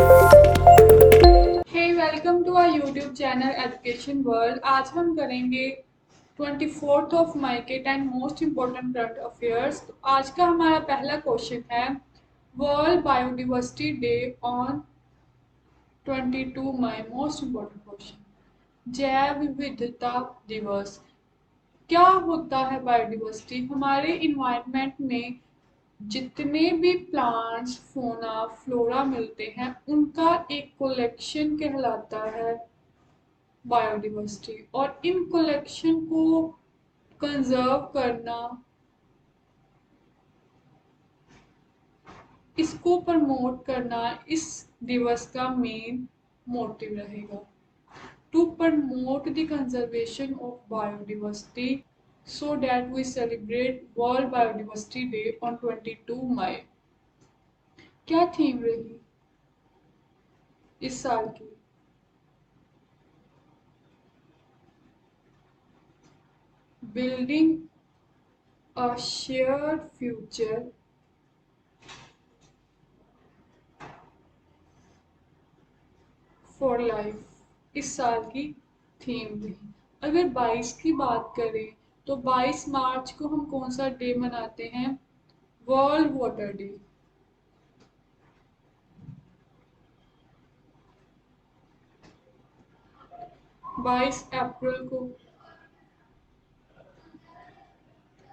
Hey welcome to our YouTube channel education world. आज हम करेंगे 24th ऑफ मई के 10 मोस्ट इम्पोर्टेंट करंट अफेयर्स। तो आज का हमारा पहला क्वेश्चन है वर्ल्ड बायोडिवर्सिटी डे ऑन 22 मई। मोस्ट इम्पोर्टेंट क्वेश्चन, जैव विविधता दिवस। क्या होता है बायोडिवर्सिटी? हमारे इन्वायरमेंट में जितने भी प्लांट्स, फोना, फ्लोरा मिलते हैं उनका एक कलेक्शन कहलाता है बायोडिवर्सिटी। और इन कलेक्शन को कंजर्व करना, इसको प्रमोट करना इस दिवस का मेन मोटिव रहेगा। To promote the conservation of biodiversity so that we celebrate World Biodiversity Day on 22 मई। क्या थीम रही इस साल की? Building a shared future for life इस साल की थीम रही। अगर 22 की बात करें तो 22 मार्च को हम कौन सा डे मनाते हैं? World water day. 22 अप्रैल को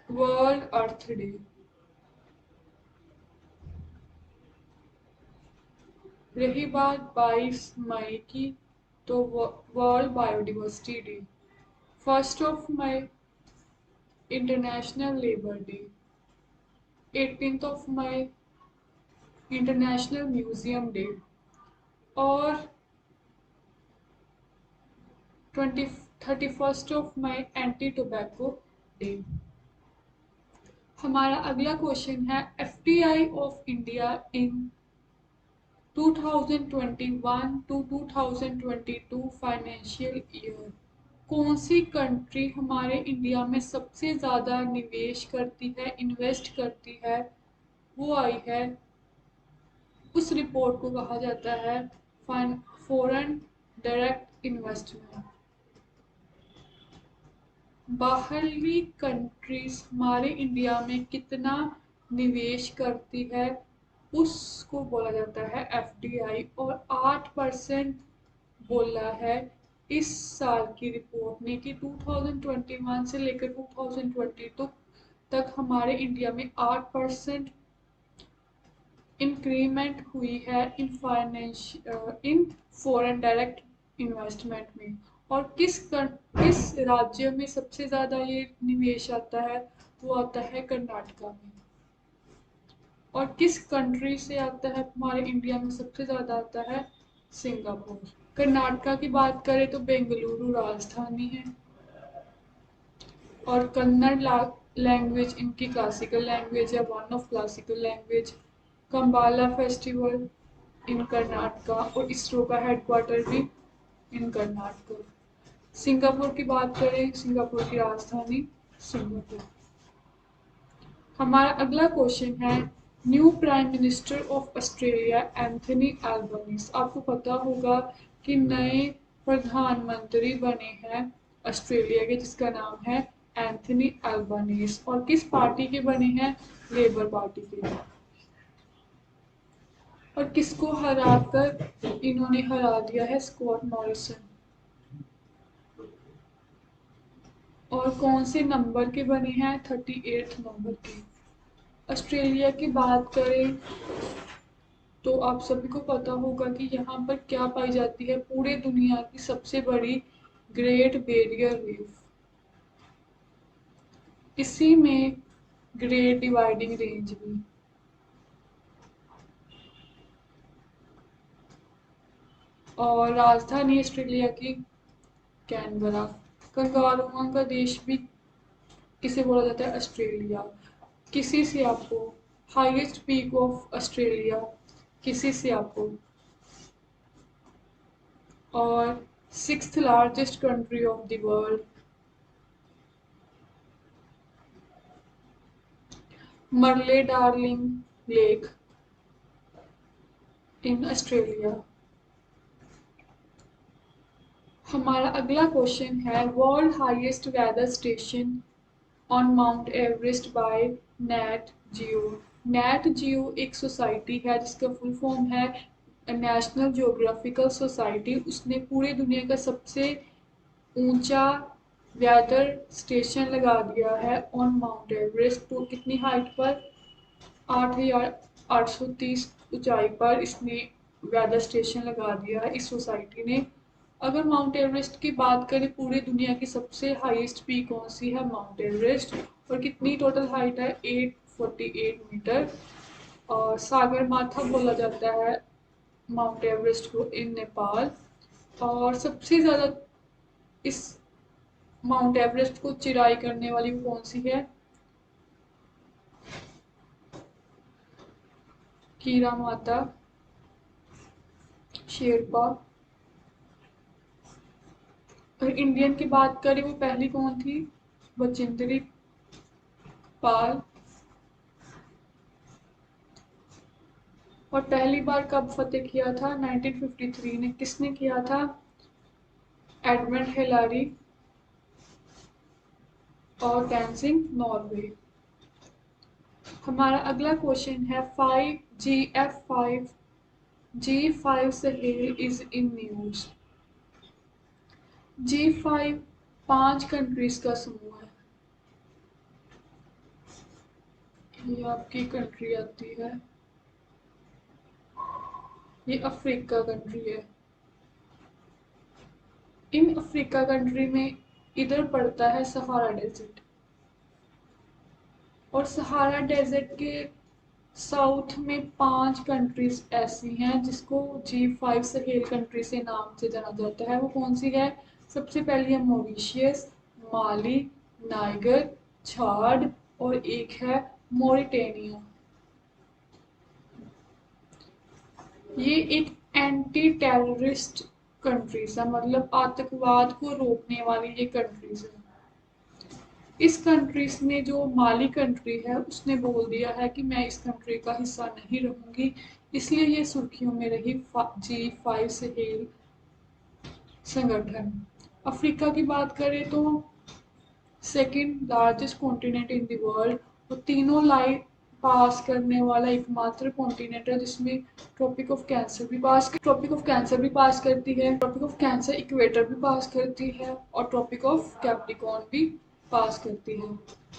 वर्ल्ड अर्थ डे। रही बात 22 मई की तो वर्ल्ड बायोडिवर्सिटी डे। 1 मई इंटरनेशनल लेबर डे। 18 मई इंटरनेशनल म्यूजियम डे। और 31 मई एंटी टोबैको डे। हमारा अगला क्वेश्चन है FDI of India in 2021 to 2022 financial year. कौन सी कंट्री हमारे इंडिया में सबसे ज़्यादा निवेश करती है, इन्वेस्ट करती है? वो आई है, उस रिपोर्ट को कहा जाता है फॉरेन डायरेक्ट इन्वेस्टमेंट। बाहरी कंट्रीज हमारे इंडिया में कितना निवेश करती है उसको बोला जाता है एफडीआई। और 8% बोला है इस साल की रिपोर्ट ने कि 2021 से लेकर 2022 तक हमारे इंडिया में 8% इंक्रीमेंट हुई है इन फॉरेन डायरेक्ट इन्वेस्टमेंट में। और किस राज्य में सबसे ज़्यादा ये निवेश आता है? वो आता है कर्नाटका में। और किस कंट्री से आता है हमारे इंडिया में सबसे ज़्यादा आता है? सिंगापुर। कर्नाटका की बात करें तो बेंगलुरु राजधानी है। और कन्नड़ लैंग्वेज इनकी क्लासिकल लैंग्वेज है, one of classical language. Kambala festival in Karnataka. और इसरो का हेडक्वार्टर भी इन कर्नाटका। सिंगापुर की बात करें, सिंगापुर की राजधानी सिंगापुर। हमारा अगला क्वेश्चन है new prime minister of Australia Anthony Albanese. आपको पता होगा कि नए प्रधानमंत्री बने हैं ऑस्ट्रेलिया के, जिसका नाम है एंथनी एल्बनीज। और किस पार्टी के बने हैं? लेबर पार्टी के। और किसको हराकर इन्होंने हरा दिया है? Scott Morrison. और कौन से नंबर के बने हैं? 38 नंबर के। ऑस्ट्रेलिया की बात करें तो आप सभी को पता होगा कि यहाँ पर क्या पाई जाती है? पूरे दुनिया की सबसे बड़ी ग्रेट बैरियर रीफ। इसी में ग्रेट डिवाइडिंग रेंज भी। और राजधानी ऑस्ट्रेलिया की कैनबरा। कंगारुओं का देश भी किसे बोला जाता है? ऑस्ट्रेलिया। किसी से आपको हाईएस्ट पीक ऑफ ऑस्ट्रेलिया किसी से आपको। और 6th largest country of the world Murray Darling lake. In Australia. हमारा अगला क्वेश्चन है world highest weather station on mount Everest by nat geo. Nat geo एक सोसाइटी है जिसका फुल फॉर्म है नेशनल ज्योग्राफिकल सोसाइटी। उसने पूरी दुनिया का सबसे ऊंचा वेदर स्टेशन लगा दिया है ऑन माउंट एवरेस्ट। तो कितनी हाइट पर? 8,830 ऊंचाई पर इसने वेदर स्टेशन लगा दिया है इस सोसाइटी ने। अगर माउंट एवरेस्ट की बात करें पूरी दुनिया की सबसे हाईएस्ट पीक कौन सी है? Mount Everest. और कितनी टोटल हाइट है? 848 मीटर। और सागर माथा बोला जाता है माउंट एवरेस्ट को इन नेपाल। और सबसे ज़्यादा इस माउंट एवरेस्ट को चिराई करने वाली वो कौन सी है? कीरा माता शेरपा। और इंडियन की बात करें वो पहली कौन थी? बचिंद्री पाल। और पहली बार कब फतेह किया था? 1953 ने। किसने किया था? एडमंड हिलारी और डेंसिंग नॉर्वे। हमारा अगला क्वेश्चन है 5 G5 Sahel is in news. G5 5 countries का समूह है। ये आपकी कंट्री आती है, ये अफ्रीका कंट्री है। इन अफ्रीका कंट्री में इधर पड़ता है सहारा डेजर्ट। और सहारा डेजर्ट के साउथ में 5 कंट्रीज ऐसी हैं जिसको G5 सहेल कंट्री से नाम से जाना जाता है। वो कौन सी है? सबसे पहली है मॉरिशियस, माली, नाइगर, छाड और एक है मोरिटेनिया। ये एक एंटी टेररिस्ट कंट्रीज है, मतलब आतंकवाद को रोकने वाली ये कंट्रीज है। इस कंट्रीज में जो माली कंट्री है उसने बोल दिया है कि मैं इस कंट्री का हिस्सा नहीं रहूंगी, इसलिए ये सुर्खियों में रही G5 सहेल संगठन। अफ्रीका की बात करें तो second largest continent in the world और तीनों लाइट पास करने वाला एकमात्र कॉन्टिनेंट है जिसमें ट्रॉपिक ऑफ कैंसर भी पास करती है, ट्रॉपिक ऑफ कैंसर इक्वेटर भी पास करती है और ट्रॉपिक ऑफ कैप्रिकॉर्न भी पास करती है।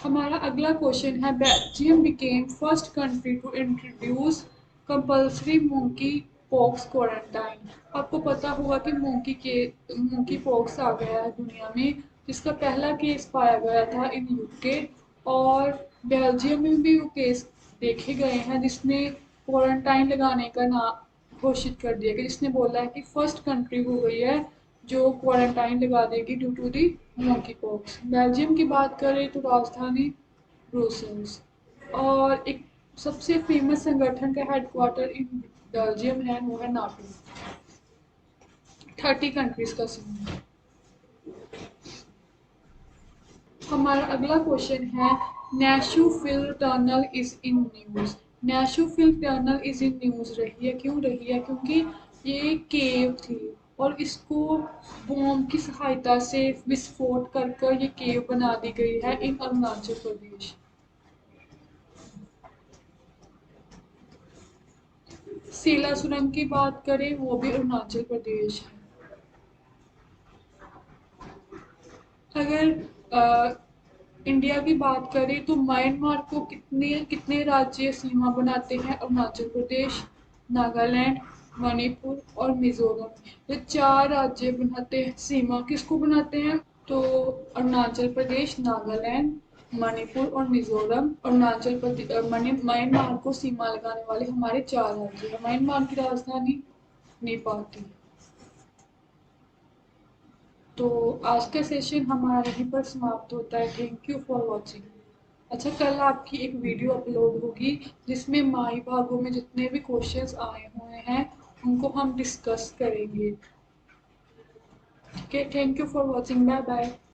हमारा अगला क्वेश्चन है Belgium became first country to introduce compulsory monkeypox quarantine. आपको पता होगा कि मंकी पॉक्स आ गया है दुनिया में, जिसका पहला केस पाया गया था इन यूके। और बेल्जियम में भी वो केस देखे गए हैं जिसने क्वारंटाइन लगाने का नाम घोषित कर दिया, कि जिसने बोला है कि फर्स्ट कंट्री हो गई है जो क्वारंटाइन लगा देगी due to the monkeypox. Belgium की बात करें तो राजधानी ब्रुसेल्स। और एक सबसे फेमस संगठन का हेडक्वार्टर इन बेल्जियम है, वो है नाटो। 30 कंट्रीज का समूह। हमारा अगला क्वेश्चन है Nechiphu tunnel is in news. Nechiphu tunnel is in news रही है, क्यों रही है? क्योंकि ये केव थी और इसको बॉम्ब की सहायता से विस्फोट कर ये केव बना दी गई है इन अरुणाचल प्रदेश। सेला सुरंग की बात करें वो भी अरुणाचल प्रदेश है। अगर इंडिया की बात करें तो म्यांमार को कितने कितने राज्य सीमा बनाते हैं? अरुणाचल प्रदेश, नागालैंड, मणिपुर और मिजोरम। ये 4 राज्य बनाते हैं सीमा। किसको बनाते हैं? तो अरुणाचल प्रदेश, नागालैंड, मणिपुर और मिजोरम। अरुणाचल प्रदेश म्यांमार को सीमा लगाने वाले हमारे 4 राज्य हैं। म्यांमार की राजधानी नेपाल थी। तो आज का सेशन हमारा यहीं पर समाप्त होता है। Thank you for watching. अच्छा, कल आपकी एक वीडियो अपलोड होगी जिसमें माई भागों में जितने भी क्वेश्चंस आए हुए हैं उनको हम डिस्कस करेंगे। ठीक है, thank you for watching, bye bye.